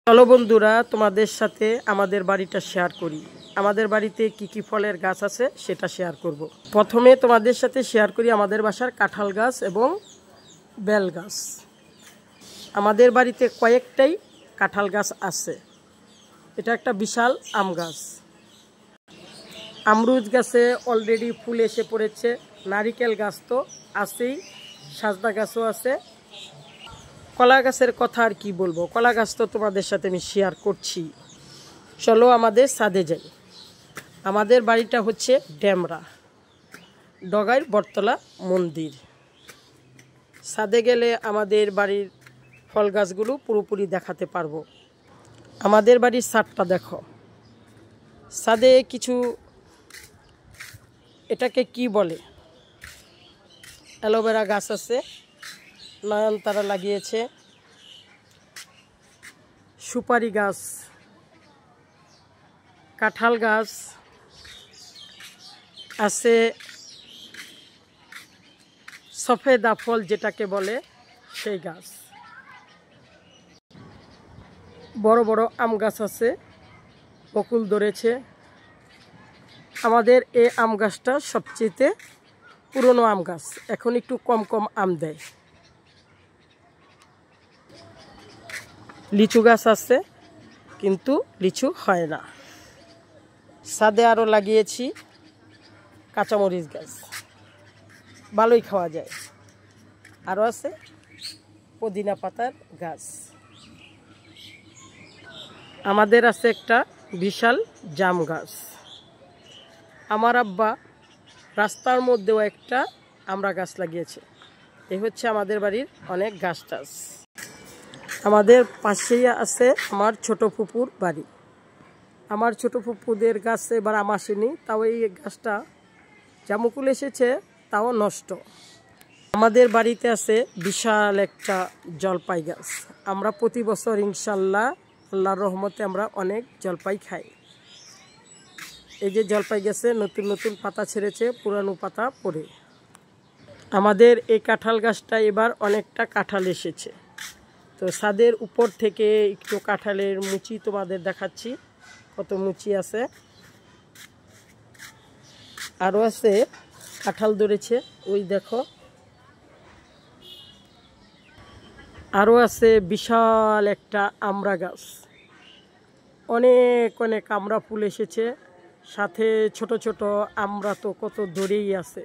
চলো বন্ধুরা, তোমাদের সাথে আমাদের বাড়িটা শেয়ার করি। আমাদের বাড়িতে কি কি ফলের গাছ আছে সেটা শেয়ার করব। প্রথমে তোমাদের সাথে শেয়ার করি আমাদের বাসার কাঁঠাল গাছ এবং বেল গাছ। আমাদের বাড়িতে কয়েকটাই কাঁঠাল গাছ আছে। এটা একটা বিশাল আম গাছ। আমরুজ গাছে অলরেডি ফুল এসে পড়েছে। নারিকেল গাছ তো আছেই, সাজনা গাছও আছে। কলা গাছের কথা আর কি বলবো, কলা গাছ তো তোমাদের সাথে আমি শেয়ার করছি। চলো আমাদের ছাদে যাই। আমাদের বাড়িটা হচ্ছে ডেমরা, ডগাইর বটতলা মন্দির। ছাদে গেলে আমাদের বাড়ির ফল গাছগুলো পুরোপুরি দেখাতে পারবো। আমাদের বাড়ির ছাদটা দেখো। ছাদে কিছু, এটাকে কি বলে, অ্যালোভেরা গাছ আছে, নয়নতারা লাগিয়েছে, সুপারি গাছ, কাঁঠাল গাছ আছে, সফেদা ফল যেটাকে বলে সেই গাছ, বড় বড় আম গাছ আছে, বকুল ধরেছে। আমাদের এই আম গাছটা সবচেয়ে পুরনো আম গাছ, এখন একটু কম কম আম দেয়। লিচু গাছ আছে কিন্তু লিচু হয় না। ছাদে আরও লাগিয়েছি কাঁচামরিচ গাছ, ভালোই খাওয়া যায়। আরও আছে পুদিনা পাতার গাছ। আমাদের আছে একটা বিশাল জাম গাছ। আমার আব্বা রাস্তার মধ্যেও একটা আমড়া গাছ লাগিয়েছে। এই হচ্ছে আমাদের বাড়ির অনেক গাছ টাছ। আমাদের পাশেই আছে আমার ছোট ফুপুর বাড়ি। আমার ছোট ফুপুদের গাছে এবার আম আসেনি, তাও এই গাছটা জামুকুল এসেছে, তাও নষ্ট। আমাদের বাড়িতে আছে বিশাল একটা জলপাই গাছ। আমরা প্রতি বছর ইনশাল্লাহ আল্লাহর রহমতে আমরা অনেক জলপাই খাই। এই যে জলপাই গাছে নতুন নতুন পাতা ছেড়েছে, পুরানো পাতা পড়ে। আমাদের এই কাঁঠাল গাছটা এবার অনেকটা কাঁঠাল এসেছে। তো ছাদের উপর থেকে একটু কাঁঠালের মুচি তোমাদের দেখাচ্ছি, কত মুচি আছে। আরও আছে কাঁঠাল ধরেছে, ওই দেখো। আরও আছে বিশাল একটা আমড়া গাছ, অনেক অনেক আমড়া ফুল এসেছে, সাথে ছোট ছোট আমড়া তো কত ধরেই আছে।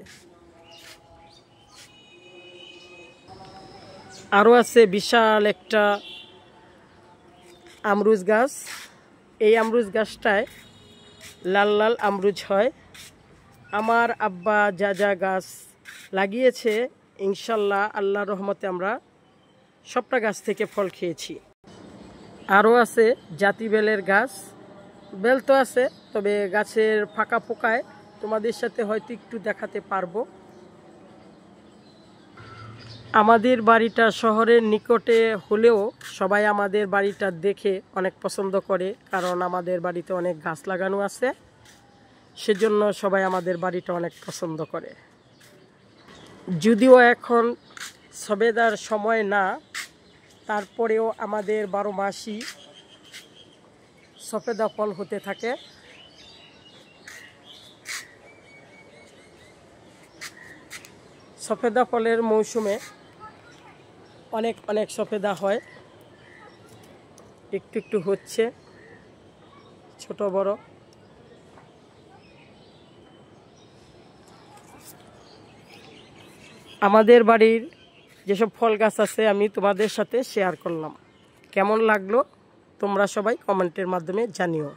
আরও আছে বিশাল একটা আমরুজ গাছ। এই আমরুজ গাছটায় লাল লাল আমরুজ হয়। আমার আব্বা যা যা গাছ লাগিয়েছে ইনশাল্লাহ আল্লাহর রহমতে আমরা সবটা গাছ থেকে ফল খেয়েছি। আরও আছে জাতি বেলের গাছ। বেল তো আছে, তবে গাছের ফাঁকা ফোকায় তোমাদের সাথে হয়তো একটু দেখাতে পারবো। আমাদের বাড়িটা শহরের নিকটে হলেও সবাই আমাদের বাড়িটা দেখে অনেক পছন্দ করে, কারণ আমাদের বাড়িতে অনেক গাছ লাগানো আছে, সেজন্য সবাই আমাদের বাড়িটা অনেক পছন্দ করে। যদিও এখন সবেদার সময় না, তারপরেও আমাদের 12 মাসই সফেদা ফল হতে থাকে। সফেদা ফলের মৌসুমে অনেক অনেক সফেদা হয়, একটু একটু হচ্ছে, ছোট বড়। আমাদের বাড়ির যেসব ফল গাছ আছে আমি তোমাদের সাথে শেয়ার করলাম। কেমন লাগলো তোমরা সবাই কমেন্টের মাধ্যমে জানিও।